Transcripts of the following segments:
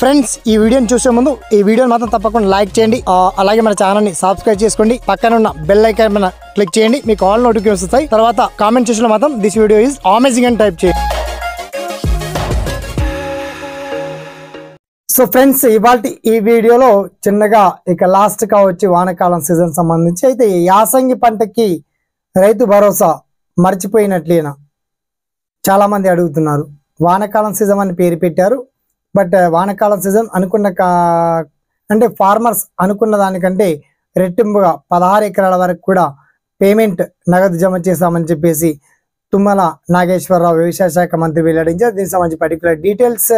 Friends ఈ వీడియోని చూసే ముందు ఈ వీడియోని మాత్రం తప్పకుండా లైక్ చేయండి, అలాగే మన ఛానల్ ని సబ్స్క్రైబ్ చేసుకోండి, పక్కన ఉన్న బెల్ ఐకాన్ పైన క్లిక్ చేయండి, మీకు ఆల్ నోటిఫికేషన్స్ వస్తాయి. తర్వాత కామెంట్ సెక్షన్ లో మాత్రం దిస్ వీడియో ఇస్ అమేజింగ్ అని టైప్ చేయండి. సో ఫ్రెండ్స్ ఇవాళ ఈ వీడియోలో చిన్నగా ఇక లాస్ట్ కావచ్చు వానాకాలం సీజన్ సంబంధించి అయితే యాసంగి పంటకి రైతు భరోసా మర్చిపోయినట్లేనా చాలా మంది అడుగుతున్నారు. వానాకాలం సీజన్ అని పేరు పెట్టారు, బట్ వానాకాలం సీజన్ అంటే ఫార్మర్స్ అనుకున్న దానికంటే రెట్టింపుగా 16 ఎకరాల వరకు కూడా పేమెంట్ నగదు జమ చేశామని చెప్పేసి తుమ్మల నాగేశ్వరరావు వ్యవసాయ శాఖ మంత్రి వెల్లడించారు. దీనికి సంబంధించి పర్టికులర్ డీటెయిల్స్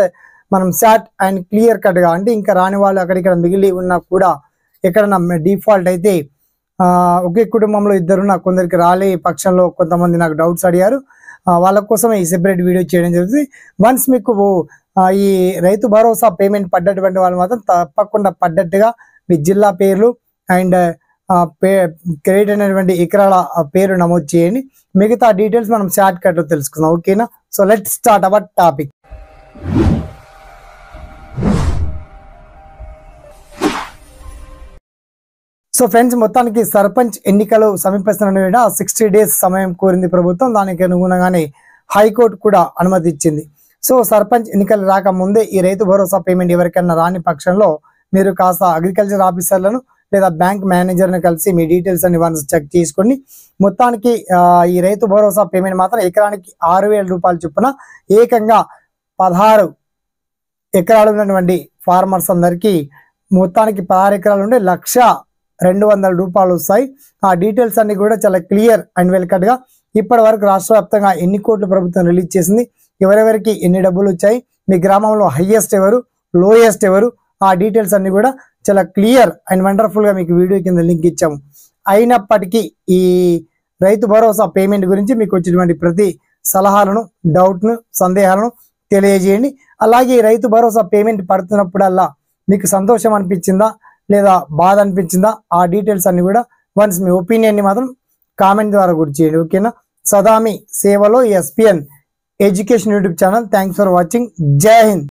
మనం షార్ట్ అండ్ క్లియర్ కట్గా, అంటే ఇంకా రాని వాళ్ళు అక్కడిక్కడ మిగిలి ఉన్నా కూడా ఎక్కడన్నా డిఫాల్ట్ అయితే ఒకే కుటుంబంలో ఇద్దరున్న కొందరికి రాలే పక్షంలో కొంతమంది నాకు డౌట్స్ అడిగారు, వాళ్ళ కోసమే ఈ సెపరేట్ వీడియో చేయడం జరుగుతుంది. వన్స్ మీకు ఈ రైతు భరోసా పేమెంట్ పడ్డటువంటి వాళ్ళు మాత్రం తప్పకుండా పడ్డట్టుగా మీ జిల్లా పేర్లు అండ్ క్రెడిట్ అయినటువంటి ఎకరాల పేరు నమోదు చేయండి. మిగతా డీటెయిల్స్ మనం షార్ట్ కట్లో తెలుసుకుందాం, ఓకేనా? So let start our topic. So friends మొత్తానికి సర్పంచ్ ఎన్నికలు సమీపిస్తున్న 60 days సమయం కోరింది ప్రభుత్వం. దానికి అనుగుణంగానే హైకోర్టు కూడా అనుమతి ఇచ్చింది. సో సర్పంచ్ ఎన్నికలు రాకముందే ఈ రైతు భరోసా పేమెంట్ ఎవరికైనా రాని పక్షంలో మీరు కాస్త అగ్రికల్చర్ ఆఫీసర్లను లేదా బ్యాంక్ మేనేజర్ని కలిసి మీ డీటెయిల్స్ అన్ని వన్స్ చెక్ చేసుకోండి. మొత్తానికి ఈ రైతు భరోసా పేమెంట్ మాత్రం ఎకరానికి 6,000 రూపాయల చొప్పున ఏకంగా 16 ఎకరాలు ఉన్నటువంటి ఫార్మర్స్ అందరికీ మొత్తానికి 16 ఎకరాలు ఉంటే 1,200,000 రూపాయలు వస్తాయి. ఆ డీటెయిల్స్ అన్ని కూడా చాలా క్లియర్ అండ్ వెల్ కట్గా ఇప్పటి వరకు రాష్ట్ర వ్యాప్తంగా ఎన్ని కోట్లు ప్రభుత్వం రిలీజ్ చేసింది, ఎవరెవరికి ఎన్ని డబ్బులు వచ్చాయి, మీ గ్రామంలో హైయెస్ట్ ఎవరు, లోయెస్ట్ ఎవరు, ఆ డీటెయిల్స్ అన్ని కూడా చాలా క్లియర్ అండ్ వండర్ఫుల్గా మీకు వీడియో కింద లింక్ ఇచ్చాము. అయినప్పటికీ ఈ రైతు భరోసా పేమెంట్ గురించి మీకు వచ్చినటువంటి ప్రతి సలహాలను, డౌట్ను, సందేహాలను తెలియజేయండి. అలాగే రైతు భరోసా పేమెంట్ పడుతున్నప్పుడల్లా మీకు సంతోషం అనిపించిందా లేదా బాధ అనిపించిందా, ఆ డీటెయిల్స్ అన్ని కూడా వన్స్ మీ ఒపీనియన్ని మాత్రం కామెంట్ ద్వారా గుర్తు చేయండి, ఓకేనా? సదా మీ సేవలో SPN education YouTube channel. Thanks for watching. జై హింద్.